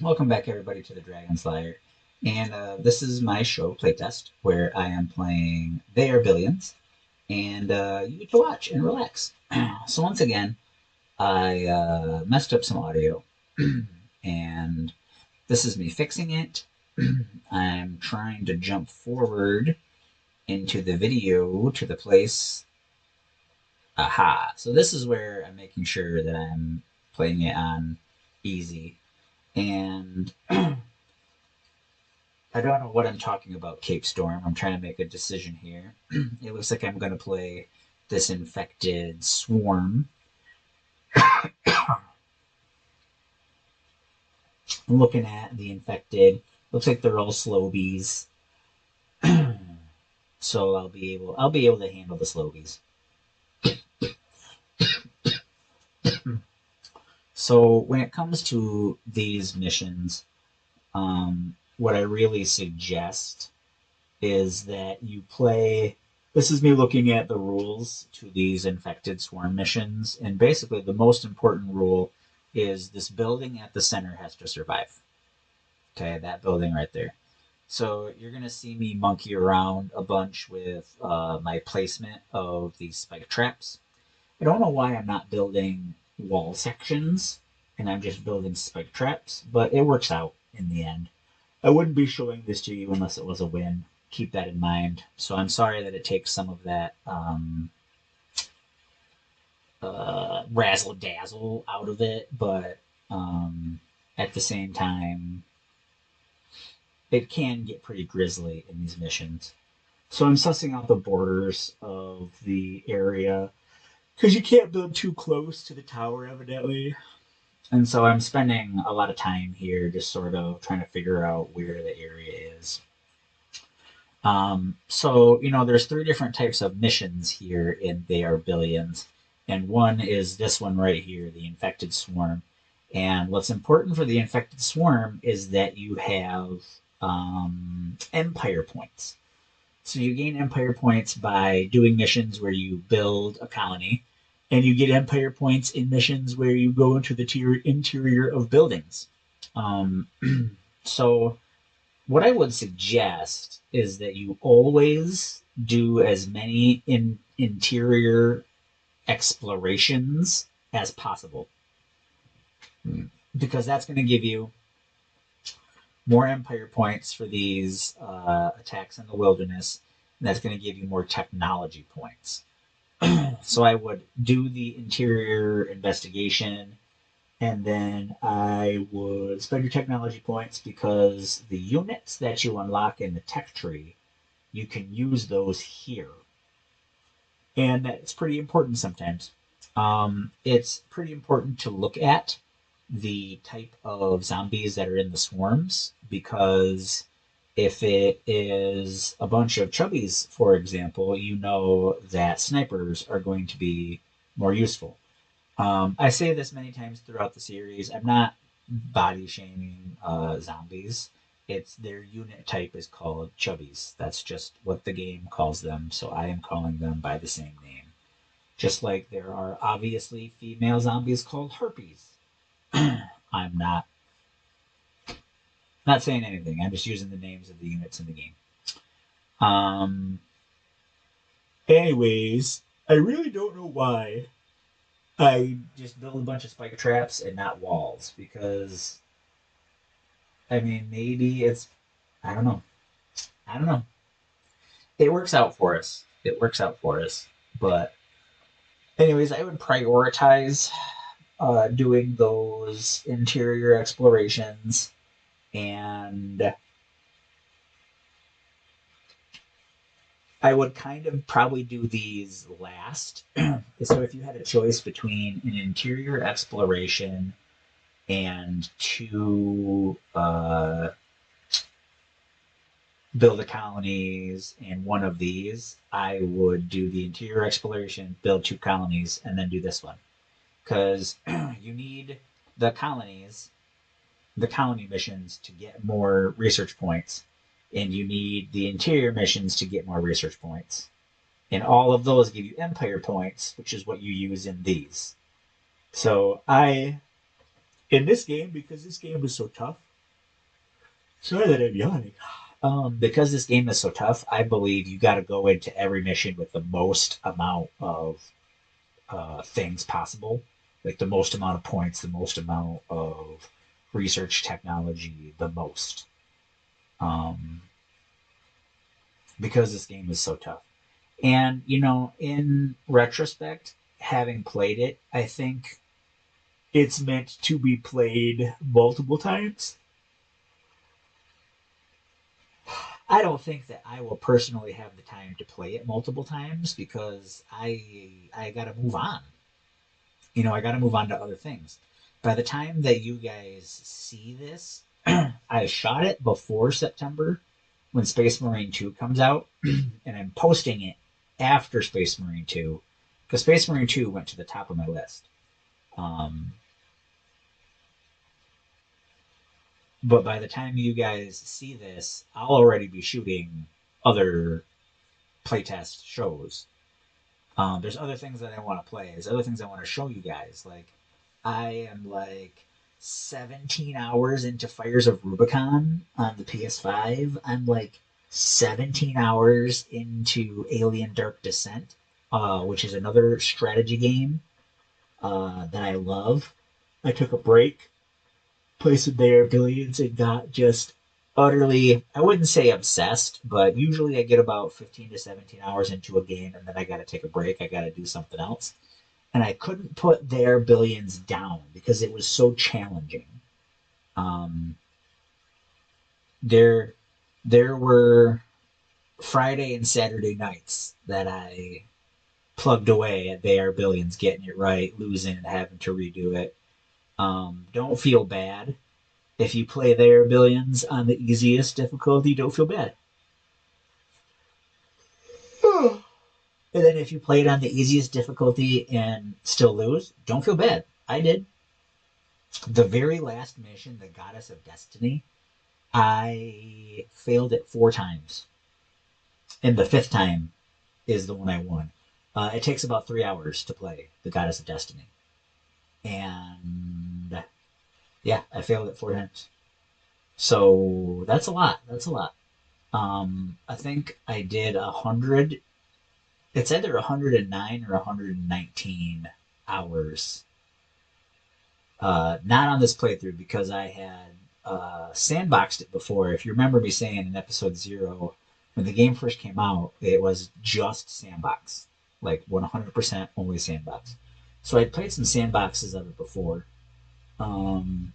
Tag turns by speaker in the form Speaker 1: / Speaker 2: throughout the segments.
Speaker 1: Welcome back, everybody, to the Dragon Slayer. And this is my show playtest where I am playing They Are Billions, and you get to watch and relax. So, once again, I messed up some audio, and this is me fixing it. I'm trying to jump forward into the video to the place. Aha. So, this is where I'm making sure that I'm playing it on easy. And I don't know what I'm talking about, Cape Storm. I'm trying to make a decision here. It looks like I'm going to play this infected swarm. I'm looking at the infected. Looks like they're all slow-bees. So I'll be able to handle the slow-bees. So when it comes to these missions, what I really suggest is that you play. This is me looking at the rules to these infected swarm missions, and basically the most important rule is this building at the center has to survive. Okay, that building right there. So you're gonna see me monkey around a bunch with my placement of these spike traps. I don't know why I'm not building wall sections and I'm just building spike traps, but it works out in the end. I wouldn't be showing this to you unless it was a win. Keep that in mind. So I'm sorry that it takes some of that razzle dazzle out of it, but at the same time, it can get pretty grisly in these missions. So I'm sussing out the borders of the area because you can't build too close to the tower, evidently. And so I'm spending a lot of time here just sort of trying to figure out where the area is. There's three different types of missions here in They Are Billions. And one is this one right here, the Infected Swarm. And what's important for the Infected Swarm is that you have Empire points. So you gain Empire points by doing missions where you build a colony, and you get Empire points in missions where you go into the interior of buildings. Um, so what I would suggest is that you always do as many interior explorations as possible, because that's going to give you more empire points for these attacks in the wilderness, and that's going to give you more technology points. So I would do the interior investigation, and then I would spend your technology points because the units that you unlock in the tech tree, you can use those here. And that's pretty important sometimes. It's pretty important to look at the type of zombies that are in the swarms, because if it is a bunch of chubbies, for example, you know that snipers are going to be more useful. I say this many times throughout the series. I'm not body shaming zombies. It's their unit type is called chubbies. That's just what the game calls them. So I am calling them by the same name. Just like there are obviously female zombies called herpes. I'm not saying anything. I'm just using the names of the units in the game. Um. Anyways, I really don't know why I just build a bunch of spike traps and not walls, because I mean maybe it's, I don't know. I don't know. It works out for us. It works out for us. But anyways, I would prioritize doing those interior explorations, and I would kind of probably do these last. So if you had a choice between an interior exploration and two build a colonies and one of these, I would do the interior exploration, build two colonies, and then do this one. Because you need the colonies, the colony missions to get more research points, and you need the interior missions to get more research points. And all of those give you empire points, which is what you use in these. So I In this game, because this game is so tough. Sorry that I'm yawning. Because this game is so tough, I believe you got to go into every mission with the most amount of things possible, like the most amount of points, the most amount of research technology, the most. Um, because this game is so tough. And, in retrospect, having played it, I think it's meant to be played multiple times. I don't think that I will personally have the time to play it multiple times because I got to move on. I got to move on to other things. By the time that you guys see this, I shot it before September when Space Marine 2 comes out, and I'm posting it after Space Marine 2 because Space Marine 2 went to the top of my list. Um, but by the time you guys see this, I'll already be shooting other playtest shows. There's other things that I want to play. There's other things I want to show you guys. Like, I am like 17 hours into Fires of Rubicon on the PS5. I'm like 17 hours into Alien Dark Descent, which is another strategy game that I love. I took a break, played some There Billions, and got just utterly, I wouldn't say obsessed, but usually I get about 15 to 17 hours into a game and then I got to take a break. I got to do something else. And I couldn't put Their Billions down because it was so challenging. Um, there, there were Friday and Saturday nights that I plugged away at Their Billions, getting it right, losing, and having to redo it. Don't feel bad if you play Their Billions on the easiest difficulty. Don't feel bad. And then if you play it on the easiest difficulty and still lose, don't feel bad. I did. The very last mission, the Goddess of Destiny, I failed it 4 times. And the fifth time is the one I won. It takes about 3 hours to play the Goddess of Destiny. And yeah, I failed it 4 times. So that's a lot. That's a lot. I think I did 100. It's either 109 or 119 hours. Not on this playthrough because I had sandboxed it before. If you remember me saying in episode 0, when the game first came out, it was just sandbox, like 100% only sandbox. So I'd played some sandboxes of it before. Um,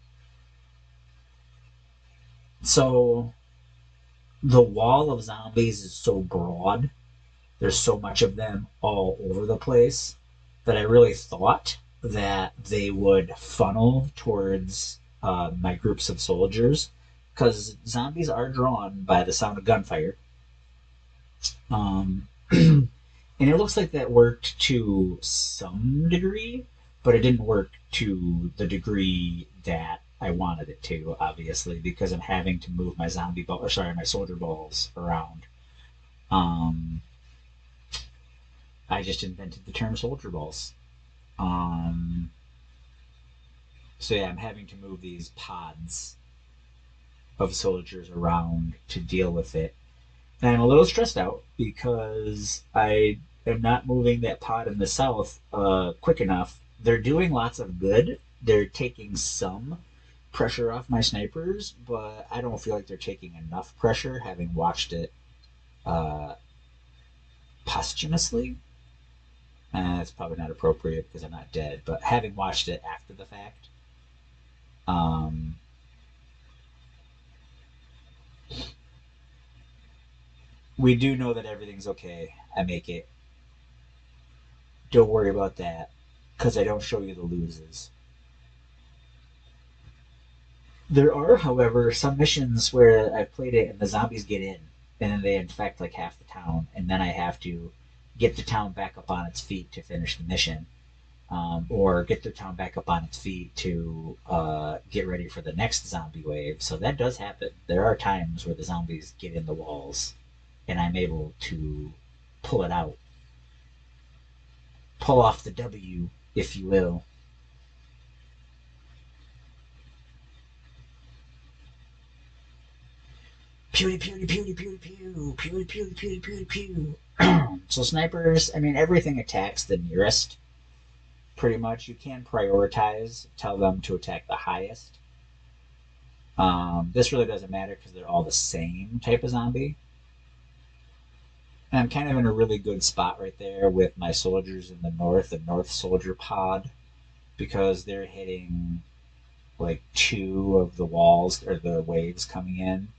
Speaker 1: so the wall of zombies is so broad. There's so much of them all over the place that I really thought that they would funnel towards my groups of soldiers because zombies are drawn by the sound of gunfire. And it looks like that worked to some degree, but it didn't work to the degree that I wanted it to, obviously, because I'm having to move my my soldier balls around. Um, I just invented the term soldier balls. Um, so yeah, I'm having to move these pods of soldiers around to deal with it. And I'm a little stressed out because I am not moving that pod in the south quick enough. They're doing lots of good. They're taking some pressure off my snipers, but I don't feel like they're taking enough pressure having watched it uh, posthumously. It's probably not appropriate because I'm not dead, but having watched it after the fact, um, we do know that everything's okay. I make it. Don't worry about that because I don't show you the loses. There are, however, some missions where I've played it and the zombies get in and then they infect like half the town, and then I have to get the town back up on its feet to finish the mission, or get the town back up on its feet to get ready for the next zombie wave. So that does happen. There are times where the zombies get in the walls, and I'm able to pull it out, pull off the W, if you will. Pew, pew, pew, pew, pew, pew, pew, pew, pew, pew, pew. So snipers, I mean, everything attacks the nearest. Pretty much, you can prioritize, tell them to attack the highest. This really doesn't matter because they're all the same type of zombie. And I'm kind of in a really good spot right there with my soldiers in the North Soldier pod, because they're hitting like 2 of the walls or the waves coming in.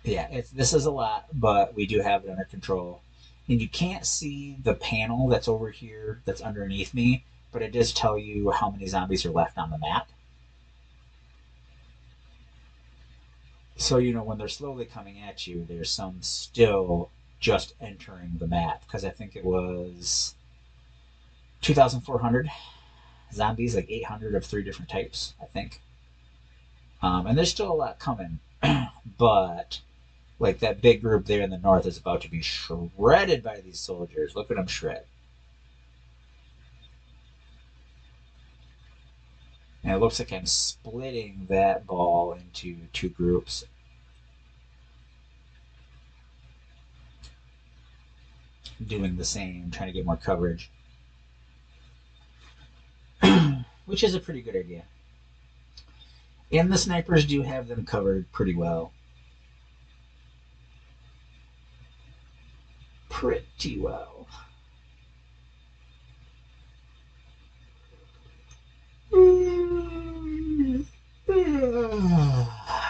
Speaker 1: Yeah, this is a lot, but we do have it under control. And you can't see the panel that's over here that's underneath me, but it does tell you how many zombies are left on the map. So, when they're slowly coming at you, there's some still just entering the map, because I think it was 2,400 zombies, like 800 of 3 different types, I think. And there's still a lot coming, but like that big group there in the north is about to be shredded by these soldiers. Look at them shred. And it looks like I'm splitting that ball into 2 groups. Doing the same, trying to get more coverage. Which is a pretty good idea. And the snipers do have them covered pretty well. Pretty well.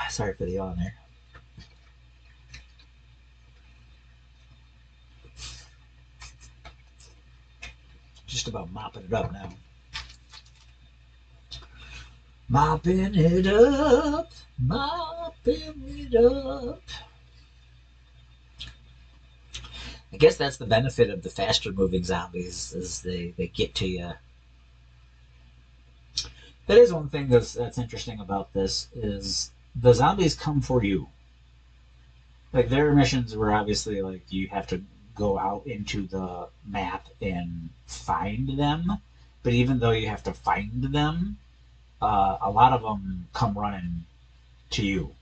Speaker 1: Sorry for the yawn there. Just about mopping it up now. Mopping it up. Mopping it up. I guess that's the benefit of the faster moving zombies, is they get to you. That is one thing that's interesting about this, is the zombies come for you. Like, their missions were obviously like you have to go out into the map and find them, but even though you have to find them, a lot of them come running to you.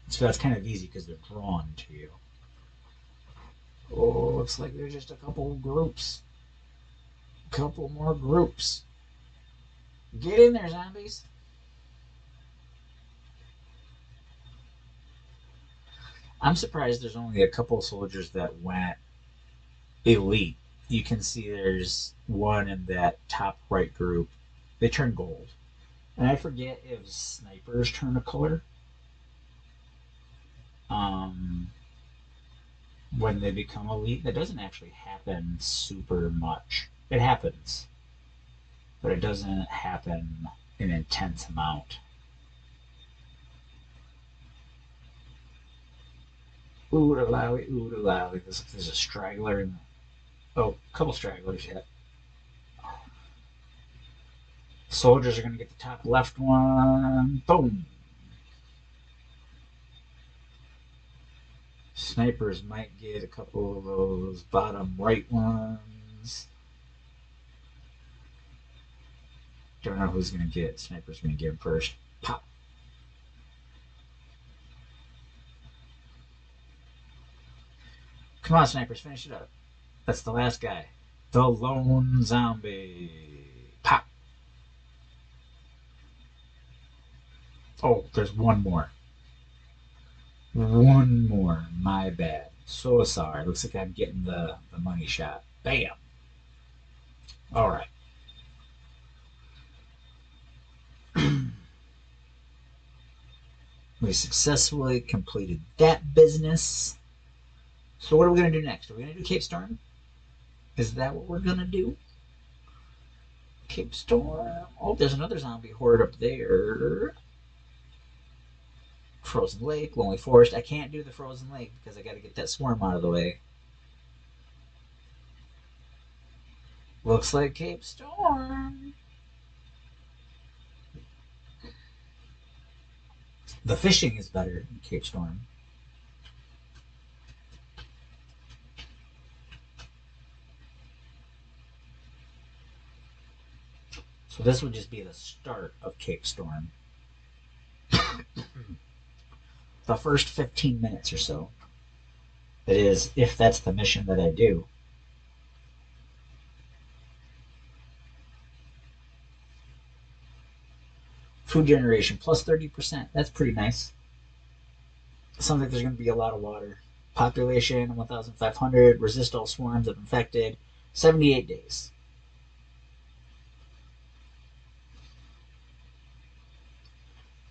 Speaker 1: So that's kind of easy because they're drawn to you. Oh, looks like there's just a couple groups. A couple more groups. Get in there, zombies. I'm surprised there's only a couple soldiers that went elite. You can see there's one in that top right group. They turn gold. And I forget if snipers turn a color um, when they become elite. That doesn't actually happen super much. It happens, but it doesn't happen an intense amount. Oodalowie, oodalowie. There's a straggler in the... Oh, a couple stragglers yet. Soldiers are going to get the top left one. Boom. Snipers might get a couple of those bottom right ones. Don't know who's going to get. Sniper's going to get him first. Pop. Come on, snipers, finish it up. That's the last guy. The lone zombie. Pop. Oh, there's one more. One more. My bad. So sorry. Looks like I'm getting the money shot. Bam. All right. We successfully completed that business. So what are we going to do next? Are we going to do Cape Storm? Is that what we're going to do? Cape Storm. Oh, there's another zombie horde up there. Frozen Lake, Lonely Forest. I can't do the Frozen Lake because I got to get that swarm out of the way. Looks like Cape Storm. The fishing is better in Cape Storm. So this would just be the start of Cape Storm. The first 15 minutes or so. That is, if that's the mission that I do. Food generation plus 30%. That's pretty nice. Sounds like there's going to be a lot of water. Population 1,500. Resist all swarms of infected. 78 days.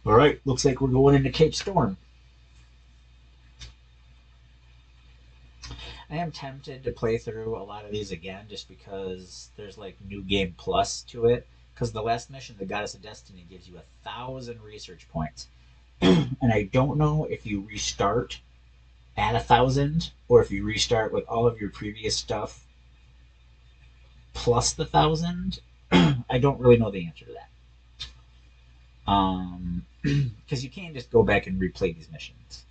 Speaker 1: All right, looks like we're going into Cape Storm. I am tempted to play through a lot of these again just because there's like new game plus to it. Because the last mission, the Goddess of Destiny, gives you 1,000 research points. And I don't know if you restart at 1,000 or if you restart with all of your previous stuff plus the 1,000. I don't really know the answer to that. Because you can't just go back and replay these missions.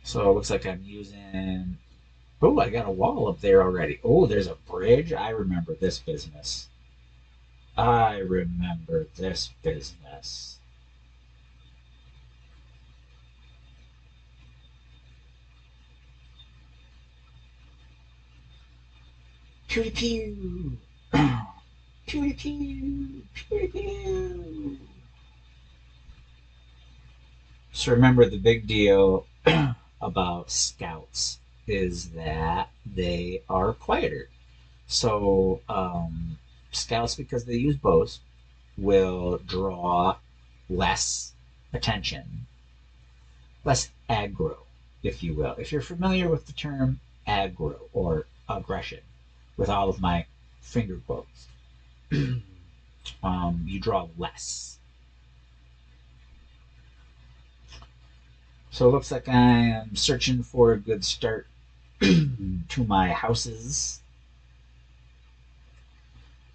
Speaker 1: So it looks like I'm using. Oh, I got a wall up there already. Oh, there's a bridge. I remember this business. I remember this business. Pew pew. Pew pew. Pew pew. So remember the big deal about scouts is that they are quieter. So scouts, because they use bows, will draw less attention, less aggro, if you will. If you're familiar with the term aggro or aggression, with all of my finger quotes, you draw less. So it looks like I am searching for a good start to my houses.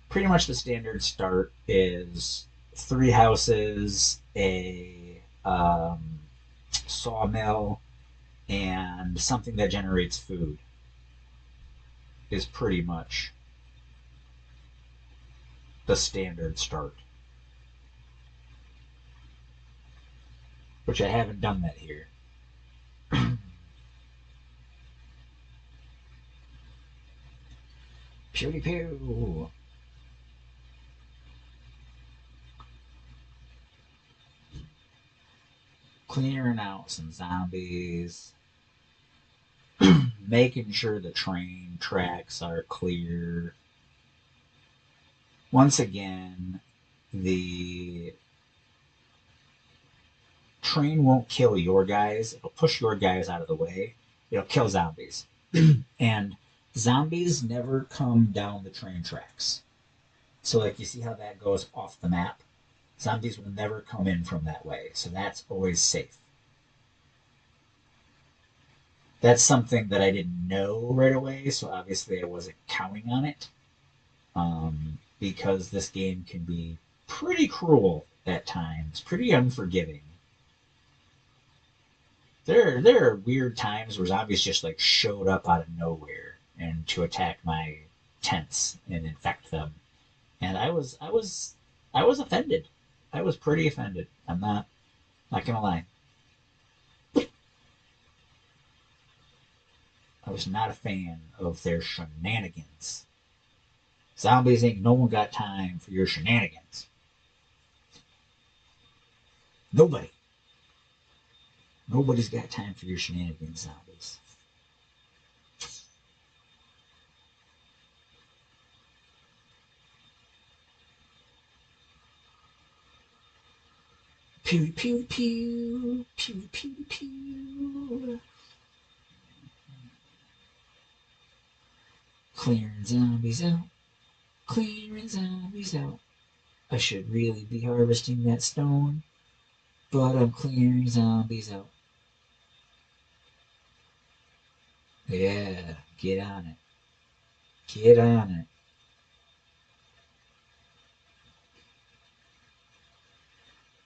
Speaker 1: Pretty much the standard start is 3 houses, a sawmill, and something that generates food is pretty much the standard start. Which I haven't done that here. Pew pew. Clearing out some zombies. Making sure the train tracks are clear. Once again, the train won't kill your guys. It'll push your guys out of the way. It'll kill zombies. And zombies never come down the train tracks. So, like, you see how that goes off the map? Zombies will never come in from that way. So that's always safe. That's something that I didn't know right away, so obviously I wasn't counting on it. Because this game can be pretty cruel at times, pretty unforgiving. There are weird times where zombies just like showed up out of nowhere and to attack my tents and infect them, and I was offended. I was pretty offended. I'm not gonna lie. I was not a fan of their shenanigans. Zombies ain't no one got time for your shenanigans. Nobody. Nobody's got time for your shenanigans, zombies. Pew pew pew pew pew pew. Clearing zombies out. Clearing zombies out. I should really be harvesting that stone, but I'm clearing zombies out. Yeah, get on it. Get on it.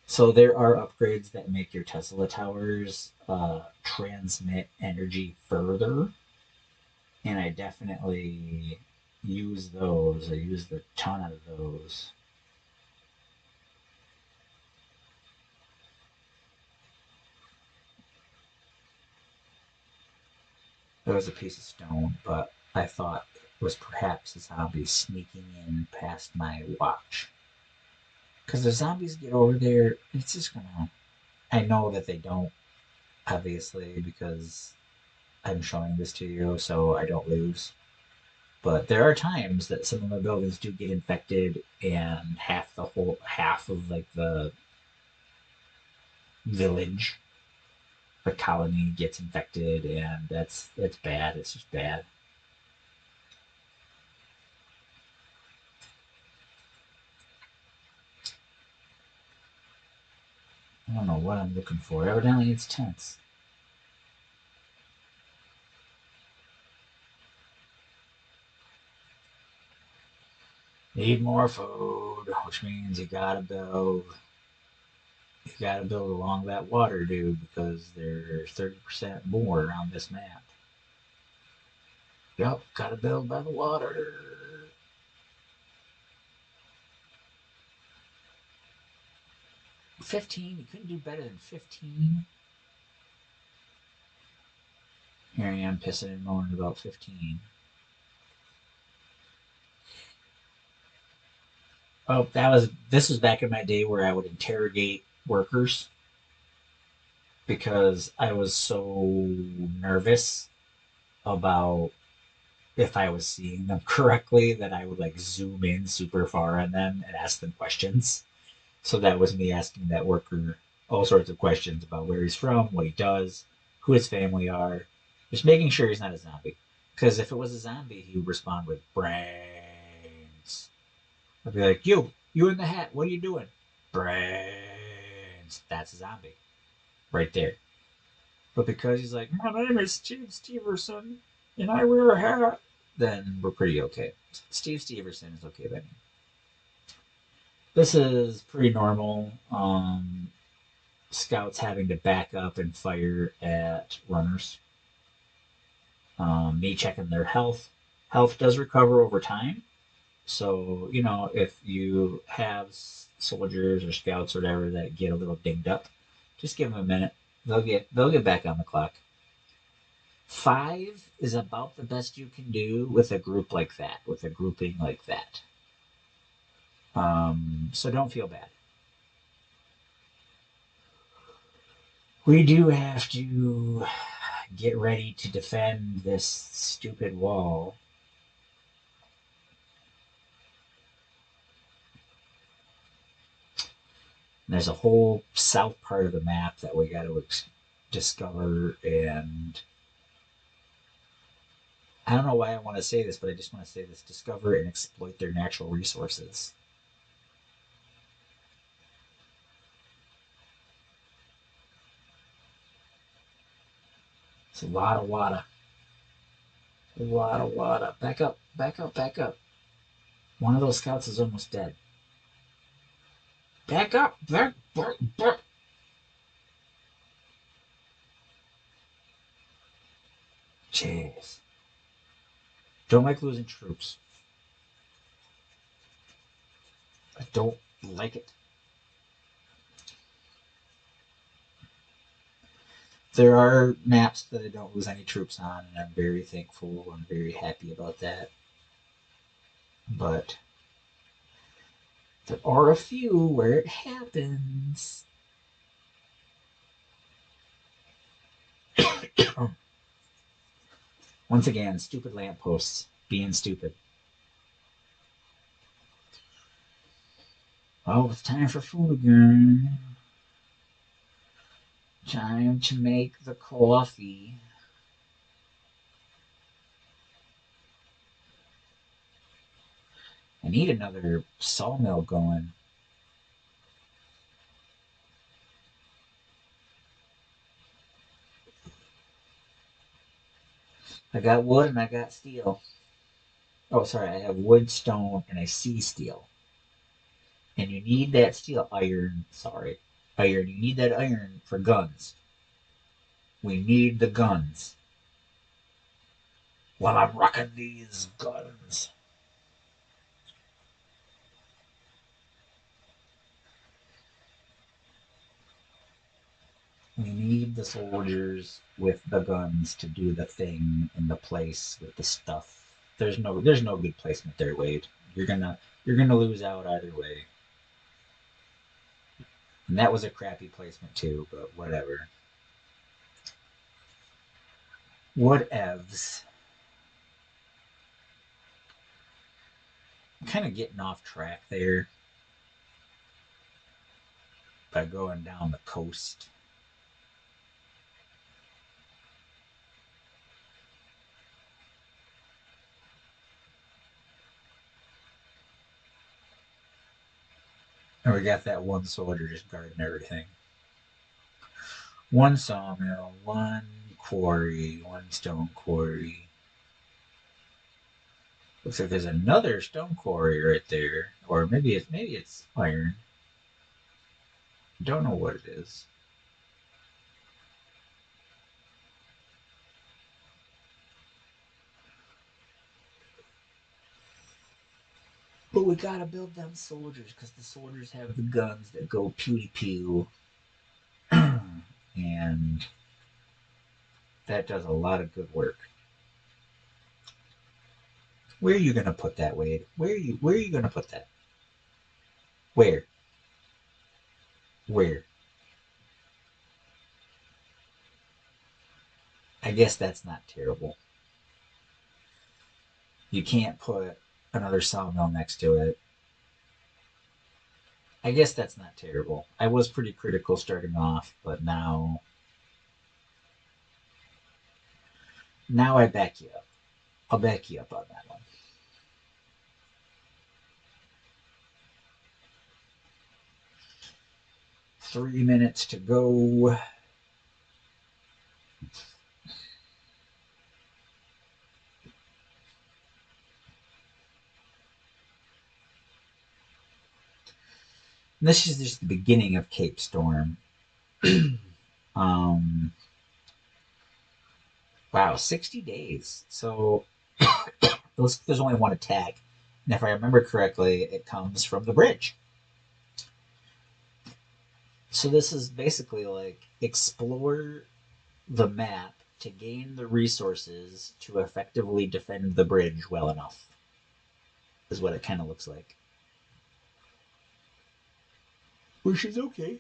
Speaker 1: So there are upgrades that make your Tesla towers transmit energy further. And I definitely use those. I use the ton out of those. There was a piece of stone, but I thought it was perhaps a zombie sneaking in past my watch. Because the zombies get over there, it's just gonna. I know that they don't, obviously, because I'm showing this to you, so I don't lose. But there are times that some of the buildings do get infected, and half of like the village, the colony gets infected, and that's bad. It's just bad. I don't know what I'm looking for. Evidently, it's tense. Need more food, which means you gotta build along that water, dude, because there's 30% more on this map. Yup, gotta build by the water. 15? You couldn't do better than 15? Here I am pissing and moaning about 15. Oh, this was back in my day where I would interrogate workers because I was so nervous about if I was seeing them correctly that I would like zoom in super far on them and ask them questions. So that was me asking that worker all sorts of questions about where he's from, what he does, who his family are, just making sure he's not a zombie. Because if it was a zombie, he would respond with brains. I'd be like, you in the hat, what are you doing? Brains. That's a zombie. Right there. But because he's like, my name is Steve Steverson, and I wear a hat, then we're pretty okay. Steve Steverson is okay by me. This is pretty normal. Scouts having to back up and fire at runners. Me checking their health. Health does recover over time. So, if you have soldiers or scouts or whatever that get a little dinged up, just give them a minute. They'll get back on the clock. 5 is about the best you can do with a group like that, with a grouping like that. So don't feel bad. We do have to get ready to defend this stupid wall. There's a whole south part of the map that we got to discover, and I don't know why I want to say this, but I just want to say this: discover and exploit their natural resources. It's a lot of water. A lot of water. Back up, back up, back up. One of those scouts is almost dead. Back up, back. Jeez. Don't like losing troops. I don't like it. There are maps that I don't lose any troops on, and I'm very thankful. I'm very happy about that. But there are a few where it happens. Once again, stupid lampposts being stupid. Oh, it's time for food again. Time to make the coffee. I need another sawmill going. I got wood and I got steel. Oh, sorry, I have wood, stone, and I see steel. And you need that steel iron. Sorry, iron. You need that iron for guns. We need the guns. while I'm rocking these guns. We need the soldiers with the guns to do the thing in the place with the stuff. There's no good placement there, Wade. You're gonna lose out either way. And that was a crappy placement too, but whatever. Whatevs. I'm kind of getting off track there by going down the coast. And we got that one soldier just guarding everything. One sawmill, one quarry, one stone quarry. Looks like there's another stone quarry right there, or maybe it's iron. Don't know what it is. But we gotta build them soldiers because the soldiers have the guns that go pew pew, and that does a lot of good work. Where are you gonna put that, Wade? Where are you gonna put that? Where? Where? I guess that's not terrible. You can't put another sawmill next to it. I guess that's not terrible. I was pretty critical starting off, but now I back you up. I'll back you up on that one. 3 minutes to go. This is just the beginning of Cape Storm. um, wow, 60 days. So there's only one attack. And if I remember correctly, it comes from the bridge. So this is basically like explore the map to gain the resources to effectively defend the bridge well enough, is what it kind of looks like. Which is okay.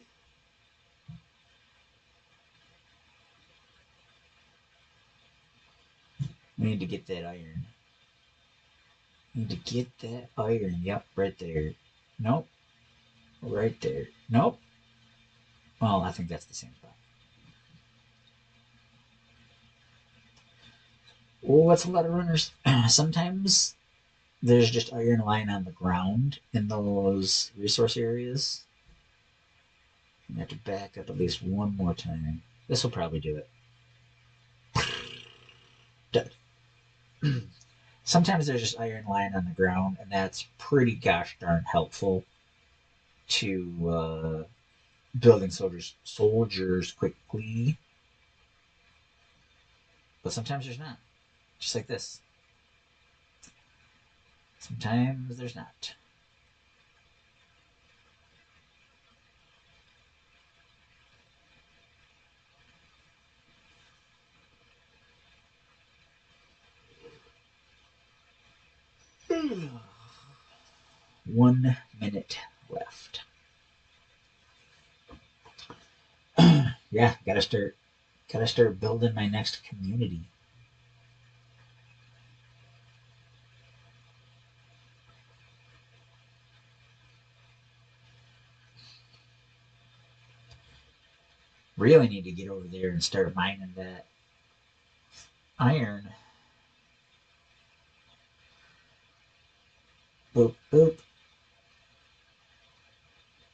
Speaker 1: We need to get that iron. We need to get that iron. Yep, right there. Nope. Right there. Nope. Well, I think that's the same spot. Oh, that's a lot of runners. Sometimes there's just iron lying on the ground in those resource areas. You have to back up at least one more time. This will probably do it. Done. Sometimes there's just iron lying on the ground, and that's pretty gosh darn helpful to building soldiers quickly. But sometimes there's not. Just like this. Sometimes there's not. One minute left. Yeah, gotta start building my next community. Really need to get over there and start mining that iron. Boop boop.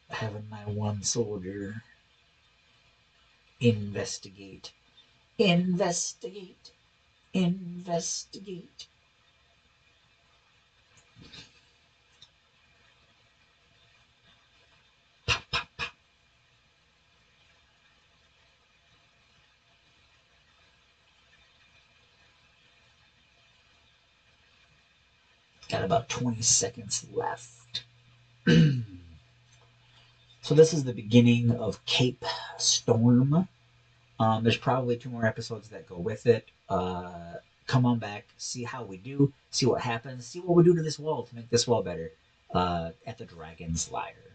Speaker 1: Having my one soldier investigate. Investigate. Investigate. Got about 20 seconds left. So this is the beginning of Cape Storm. There's probably 2 more episodes that go with it. Come on back, see how we do, see what happens, see what we do to this wall to make this wall better at the Dragon's Lair.